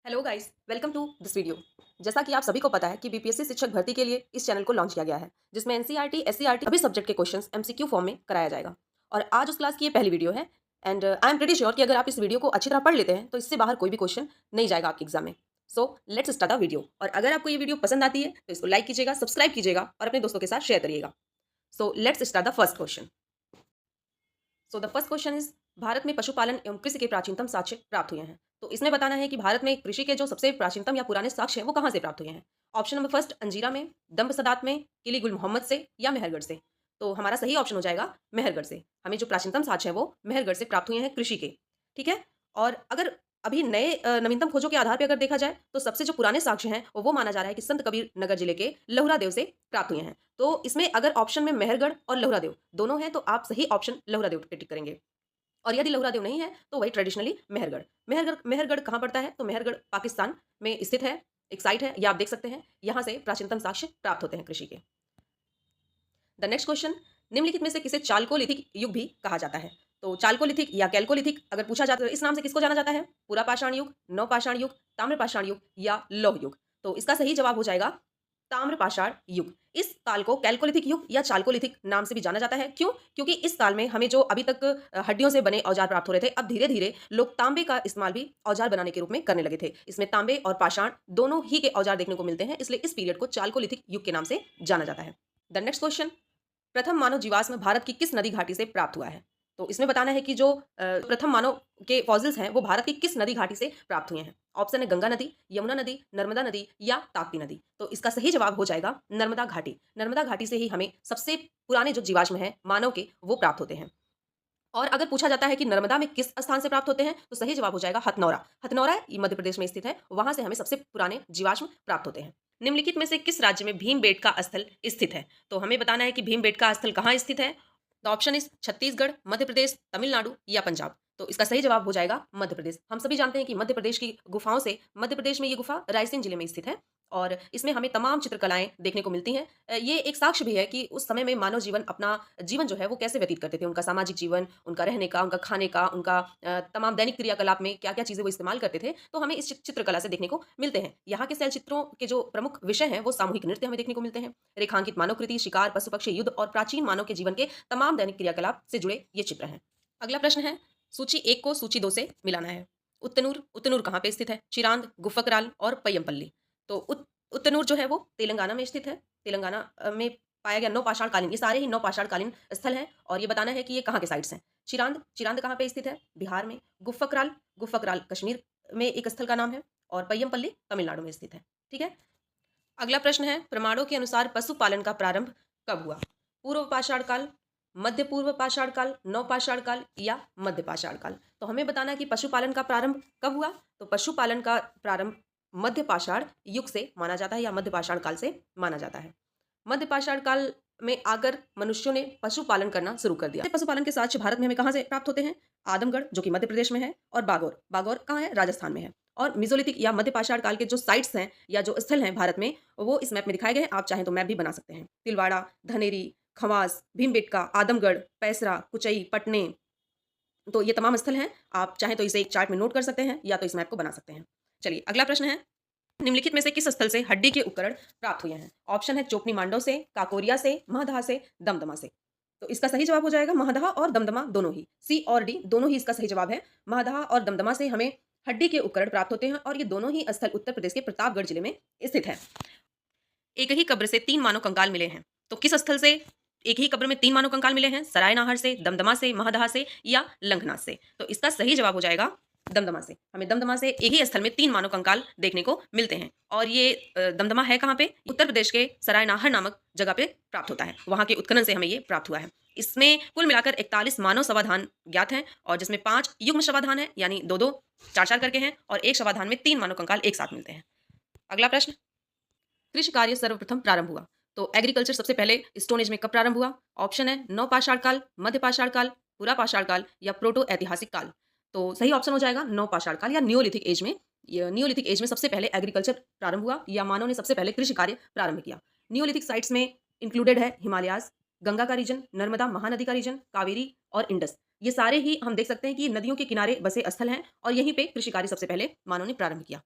Hello guys, welcome to this video. जैसा कि आप सभी को पता है कि बीपीएससी शिक्षक भर्ती के लिए इस चैनल को लॉन्च किया गया है, जिसमें एनसीईआरटी, एससीईआरटी सभी सब्जेक्ट के क्वेश्चंस एमसीक्यू फॉर्म में कराया जाएगा। और आज उस क्लास की ये पहली वीडियो है and I am pretty sure कि अगर आप इस वीडियो को अच्छी तरह पढ़ लेते हैं तो इससे बाहर कोई भी क्वेश्चन नहीं जाएगा आपके एग्जाम में। So let's start the video. और अगर आपको ये वीडियो पसंद आती है तो इसको लाइक कीजिएगा, सब्सक्राइब कीजिएगा और अपने दोस्तों के साथ शेयर करिएगा। So let's start the first question. So the first question is, Bharat में पशुपालन एवं कृषि के प्राचीनतम साक्ष्य प्राप्त हुए हैं। तो इसमें बताना है कि भारत में कृषि के जो सबसे प्राचीनतम या पुराने साक्ष्य हैं वो कहाँ से प्राप्त हुए हैं। ऑप्शन नंबर फर्स्ट, अंजीरा में, दम्ब सदात में, किली गुल मोहम्मद से या मेहरगढ़ से। तो हमारा सही ऑप्शन हो जाएगा मेहरगढ़ से। हमें जो प्राचीनतम साक्ष्य है वो मेहरगढ़ से प्राप्त हुए हैं कृषि के। ठीक है। और अगर अभी नए नवीनतम खोजों के आधार पर अगर देखा जाए तो सबसे जो पुराने साक्ष्य हैं वो माना जा रहा है कि संत कबीर नगर जिले के लहुरा देव से प्राप्त हुए हैं। तो इसमें अगर ऑप्शन में मेहरगढ़ और लहुरा देव दोनों हैं तो आप सही ऑप्शन लहुरा देव पे टिक करेंगे। और यदि लहुरा देव नहीं है तो वही ट्रेडिशनली मेहरगढ़। मेहरगढ़ मेहरगढ़ कहाँ पड़ता है? तो मेहरगढ़ पाकिस्तान में स्थित है, एक साइट है, ये आप देख सकते हैं। यहाँ से प्राचीनतम साक्ष्य प्राप्त होते हैं कृषि के। द नेक्स्ट क्वेश्चन, निम्नलिखित में से किसे चालकोलिथिक युग भी कहा जाता है? तो चालकोलिथिक या कैल्कोलिथिक अगर पूछा जाता है तो इस नाम से किसको जाना जाता है? पुरापाषाण युग, नवपाषाण युग, ताम्रपाषाण युग या लौह युग। तो इसका सही जवाब हो जाएगा ताम्रपाषाण युग। इस काल को कैल्कोलिथिक युग या चालकोलिथिक नाम से भी जाना जाता है। क्यों? क्योंकि इस काल में हमें जो अभी तक हड्डियों से बने औजार प्राप्त हो रहे थे, अब धीरे धीरे लोग तांबे का इस्तेमाल भी औजार बनाने के रूप में करने लगे थे। इसमें तांबे और पाषाण दोनों ही के औजार देखने को मिलते हैं, इसलिए इस पीरियड को चालकोलिथिक युग के नाम से जाना जाता है। द नेक्स्ट क्वेश्चन, प्रथम मानव जीवाश्म भारत की किस नदी घाटी से प्राप्त हुआ है? तो इसमें बताना है कि जो प्रथम मानव के फॉसिल्स हैं वो भारत की किस नदी घाटी से प्राप्त हुए हैं। ऑप्शन है गंगा नदी, यमुना नदी, नर्मदा नदी या ताप्ती नदी। तो इसका सही जवाब हो जाएगा नर्मदा घाटी। नर्मदा घाटी से ही हमें सबसे पुराने जो जीवाश्म हैं मानव के वो प्राप्त होते हैं। और अगर पूछा जाता है कि नर्मदा में किस स्थान से प्राप्त होते हैं तो सही जवाब हो जाएगा हथनौरा। हथनौरा ये मध्य प्रदेश में स्थित है, वहां से हमें सबसे पुराने जीवाश्म प्राप्त होते हैं। निम्नलिखित में से किस राज्य में भीमबेटका स्थल स्थित है? तो हमें बताना है कि भीमबेटका स्थल कहाँ स्थित है। The option is Chhattisgarh, Madhya Pradesh, Tamil Nadu या पंजाब। तो इसका सही जवाब हो जाएगा मध्य प्रदेश। हम सभी जानते हैं कि मध्य प्रदेश की गुफाओं से मध्य प्रदेश में ये गुफा रायसेन जिले में स्थित है और इसमें हमें तमाम चित्रकलाएं देखने को मिलती हैं। ये एक साक्ष्य भी है कि उस समय में मानव जीवन अपना जीवन जो है वो कैसे व्यतीत करते थे। उनका सामाजिक जीवन, उनका रहने का, उनका खाने का, उनका तमाम दैनिक क्रियाकलाप में क्या क्या चीजें वो इस्तेमाल करते थे, तो हमें इस चित्रकला से देखने को मिलते हैं। यहाँ के शैल चित्रों के जो प्रमुख विषय हैं वो सामूहिक नृत्य हमें देखने को मिलते हैं, रेखांकित मानव कृति, शिकार, पशु पक्षी, युद्ध और प्राचीन मानव के जीवन के तमाम दैनिक क्रियाकलाप से जुड़े ये चित्र हैं। अगला प्रश्न है, सूची 1 को सूची 2 से मिलाना है। उत्तनूर, उत्तनूर कहाँ पे स्थित है? चिरांद, गुफकराल और पय्यमपल्ली। तो उत्तनूर जो है वो तेलंगाना में स्थित है। तेलंगाना में पाया गया नवपाषाण कालीन, ये सारे ही नवपाषाण कालीन स्थल हैं और ये बताना है कि ये कहाँ के साइट्स हैं। चिरांद, चिरांद कहाँ पे स्थित है? बिहार में। गुफकराल, गुफकराल कश्मीर में एक स्थल का नाम है और पय्यमपल्ली तमिलनाडु में स्थित है। ठीक है। अगला प्रश्न है, प्रमाणों के अनुसार पशुपालन का प्रारंभ कब हुआ? पूर्व पाषाण काल, मध्य पूर्व पाषाण काल, नवपाषाण काल या मध्य पाषाण काल। तो हमें बताना है कि पशुपालन का प्रारंभ कब हुआ। तो पशुपालन का प्रारंभ मध्य पाषाण युग से माना जाता है या मध्य पाषाण काल से माना जाता है। मध्य पाषाण काल में आकर मनुष्यों ने पशुपालन करना शुरू कर दिया। पशुपालन के साक्ष्य भारत में हमें कहाँ से प्राप्त होते हैं? आदमगढ़ जो कि मध्य प्रदेश में है और बागौर, बागौर कहाँ है? राजस्थान में है। और मिजोलिथिक या मध्य पाषाण काल के जो साइट्स हैं या जो स्थल हैं भारत में वो इस मैप में दिखाए गए हैं। आप चाहें तो मैप भी बना सकते हैं। तिलवाड़ा, धनेरी, खवास, भीमबेटका, आदमगढ़, पैसरा, कुचई, पटने, तो ये तमाम स्थल हैं। आप चाहें तो इसे एक चार्ट में नोट कर सकते हैं या तो इस मैप को बना सकते हैं। चलिए अगला प्रश्न है, निम्नलिखित में से किस स्थल से हड्डी के उपकरण प्राप्त हुए हैं? ऑप्शन है चोपनी मांडव से, काकोरिया से, महदहा से, दमदमा से। तो इसका सही जवाब हो जाएगा महदहा और दमदमा दोनों ही। सी और डी दोनों ही इसका सही जवाब है। महदहा और दमदमा से हमें हड्डी के उपकरण प्राप्त होते हैं और ये दोनों ही स्थल उत्तर प्रदेश के प्रतापगढ़ जिले में स्थित है। एक ही कब्र से 3 मानव कंकाल मिले हैं। तो किस स्थल से एक ही कब्र में 3 मानव कंकाल मिले हैं? सरायनाहर से, दमदमा से, महदहा से या लंघनाथ से। तो इसका सही जवाब हो जाएगा दमदमा से। हमें दमदमा से एक ही स्थल में 3 मानव कंकाल देखने को मिलते हैं और ये दमदमा है कहाँ पे? उत्तर प्रदेश के सरायनाहर नामक जगह पे प्राप्त होता है। वहां के उत्खनन से हमें ये प्राप्त हुआ है। इसमें कुल मिलाकर 41 मानव शवाधान ज्ञात हैं और जिसमें 5 युग्म शवाधान है, यानी 2-2, 4-4 करके हैं और एक शवाधान में 3 मानव कंकाल एक साथ मिलते हैं। अगला प्रश्न, कृषि कार्य सर्वप्रथम प्रारंभ हुआ। तो एग्रीकल्चर सबसे पहले स्टोन एज में कब प्रारंभ हुआ? ऑप्शन है नवपाषाण काल, मध्य पाषाण काल, पुरा पाषाण काल या प्रोटो ऐतिहासिक काल। तो सही ऑप्शन हो जाएगा नवपाषाण काल या नियोलिथिक एज में। नियोलिथिक एज में सबसे पहले एग्रीकल्चर प्रारंभ हुआ या मानव ने सबसे पहले कृषि कार्य प्रारंभ किया। नियोलिथिक साइट्स में इंक्लूडेड है हिमालयाज, गंगा का रीजन, नर्मदा महानदी का रीजन, कावेरी और इंडस। ये सारे ही हम देख सकते हैं कि नदियों के किनारे बसे स्थल हैं और यहीं पे कृषि कार्य सबसे पहले मानव ने प्रारंभ किया।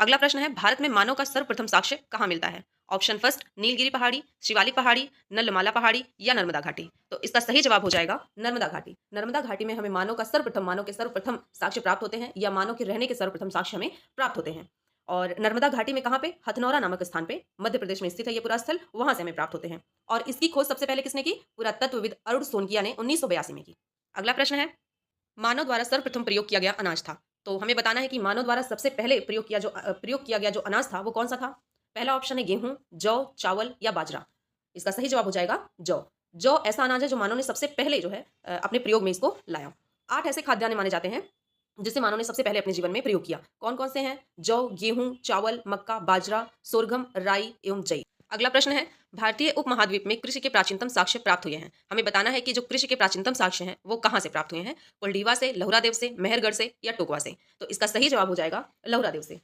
अगला प्रश्न है, भारत में मानव का सर्वप्रथम साक्ष्य कहाँ मिलता है? ऑप्शन फर्स्ट नीलगिरी पहाड़ी, शिवालिक पहाड़ी, नलमला पहाड़ी या नर्मदा घाटी। तो इसका सही जवाब हो जाएगा नर्मदा घाटी। नर्मदा घाटी में हमें मानव के सर्वप्रथम साक्ष्य प्राप्त होते हैं, या मानव के रहने के सर्वप्रथम साक्ष्य हमें प्राप्त होते हैं। और नर्मदा घाटी में कहाँ पे? हथनौरा नामक स्थान पे, मध्य प्रदेश में स्थित है ये पूरा स्थल, वहां से हमें प्राप्त होते हैं। और इसकी खोज सबसे पहले किसने की? पुरातत्वविद अरुण सोनकिया ने 1982 में की। अगला प्रश्न है, मानव द्वारा सर्वप्रथम प्रयोग किया गया अनाज था। तो हमें बताना है कि मानव द्वारा सबसे पहले प्रयोग किया गया जो अनाज था वो कौन सा था? पहला ऑप्शन है गेहूं, जौ, चावल या बाजरा। इसका सही जवाब हो जाएगा जौ। जौ ऐसा अनाज है जो मानव ने सबसे पहले जो है अपने प्रयोग में इसको लाया। 8 ऐसे खाद्यान्न माने जाते हैं जिसे मानव ने सबसे पहले अपने जीवन में प्रयोग किया। कौन कौन से हैं? जौ, गेहूं, चावल, मक्का, बाजरा, सोरगम, राई एवं जई। अगला प्रश्न है, भारतीय उपमहाद्वीप में कृषि के प्राचीनतम साक्ष्य प्राप्त हुए हैं। हमें बताना है कि जो कृषि के प्राचीनतम साक्ष्य हैं वो कहाँ से प्राप्त हुए हैं? कोल्डीवा से, लहुरादेव से, मेहरगढ़ से या टोकवा से। तो इसका सही जवाब हो जाएगा लहुरादेव से।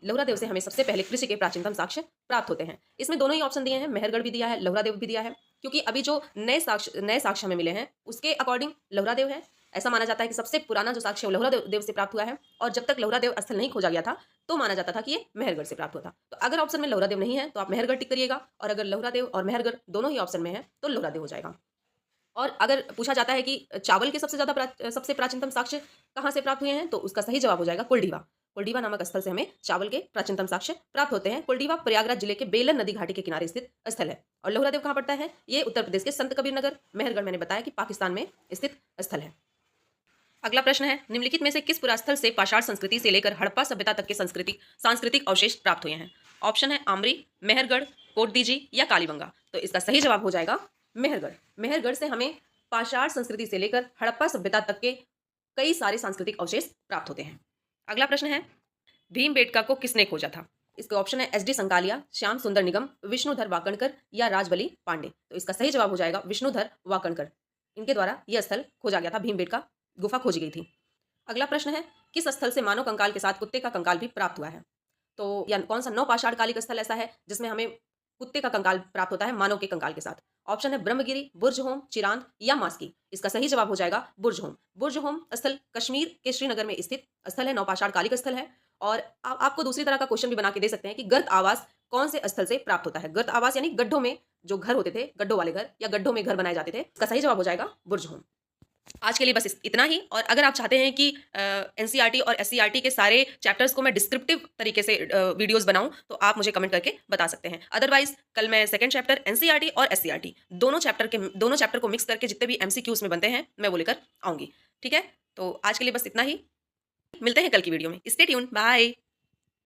लहुरादेव से हमें सबसे पहले कृषि के प्राचीनतम साक्ष्य प्राप्त होते हैं। इसमें दोनों ही ऑप्शन दिए हैं, मेहरगढ़ भी दिया है, लहुरादेव भी दिया है। क्योंकि अभी जो नए साक्ष्य हमें मिले हैं उसके अकॉर्डिंग लहुरादेव है। ऐसा माना जाता है कि सबसे पुराना जो साक्ष्य लहुरादेव देव से प्राप्त हुआ है, और जब तक लहुरादेव स्थल नहीं खोजा गया था तो माना जाता था कि ये मेहरगढ़ से प्राप्त हुआ था। तो अगर ऑप्शन में लहुरादेव नहीं है तो आप मेहरगढ़ टिक करिएगा, और अगर लहुरादेव और मेहरगढ़ दोनों ही ऑप्शन में है तो लहुरादेव हो जाएगा। और अगर पूछा जाता है कि चावल के सबसे प्राचीनतम साक्ष्य कहाँ से प्राप्त हुए हैं, तो उसका सही जवाब हो जाएगा कुलडीवा। कुलडीवा नामक स्थल से हमें चावल के प्राचीनतम साक्ष्य प्राप्त होते हैं। कुलडीवा प्रयागराज जिले के बेलन नदी घाटी के किनारे स्थित स्थल है। और लहुरादेव कहाँ पड़ता है? ये उत्तर प्रदेश के संत कबीर नगर, मेहरगढ़ मैंने बताया कि पाकिस्तान में स्थित स्थल है। अगला प्रश्न है, निम्नलिखित में से किस पुरास्थल से पाषाण संस्कृति से लेकर हड़प्पा सभ्यता तक के सांस्कृतिक अवशेष प्राप्त हुए हैं? ऑप्शन है आमरी, मेहरगढ़, कोटदीजी या कालीबंगा। तो इसका सही जवाब हो जाएगा मेहरगढ़। मेहरगढ़ से हमें पाषाण संस्कृति से लेकर हड़प्पा सभ्यता तक के कई सारे सांस्कृतिक अवशेष प्राप्त होते हैं। अगला प्रश्न है, भीमबेटका को किसने खोजा था? इसके ऑप्शन है एस डी संकालिया, श्याम सुंदर निगम, विष्णुधर वाकणकर या राजबली पांडे। तो इसका सही जवाब हो जाएगा विष्णुधर वाकणकर। इनके द्वारा यह स्थल खोजा गया था, भीमबेटका गुफा खोजी गई थी। अगला प्रश्न है, किस स्थल से मानव कंकाल के साथ कुत्ते का कंकाल भी प्राप्त हुआ है? तो या कौन सा नौपाषाण कालिक स्थल ऐसा है जिसमें हमें कुत्ते का कंकाल प्राप्त होता है मानव के कंकाल के साथ? ऑप्शन है ब्रह्मगिरी, बुर्जहोम, चिरांद या मास्की। इसका सही जवाब हो जाएगा बुर्जहोम। बुर्जहोम स्थल कश्मीर के श्रीनगर में स्थित स्थल है, नौपाषाण कालिक स्थल है। और आपको दूसरी तरह का क्वेश्चन भी बना के दे सकते हैं कि गर्त आवास कौन से स्थल से प्राप्त होता है? गर्त आवास यानी गड्ढों में जो घर होते थे, गड्ढों वाले घर या गड्ढों में घर बनाए जाते थे। इसका सही जवाब हो जाएगा बुर्जहोम। आज के लिए बस इतना ही। और अगर आप चाहते हैं कि एनसीईआरटी और एससीईआरटी के सारे चैप्टर्स को मैं डिस्क्रिप्टिव तरीके से वीडियोस बनाऊं, तो आप मुझे कमेंट करके बता सकते हैं। अदरवाइज कल मैं सेकंड चैप्टर एनसीईआरटी और एससीईआरटी दोनों चैप्टर को मिक्स करके जितने भी एमसीक्यूज में बनते हैं मैं वो लेकर आऊंगी। ठीक है, तो आज के लिए बस इतना ही। मिलते हैं कल की वीडियो में। Stay tuned, bye.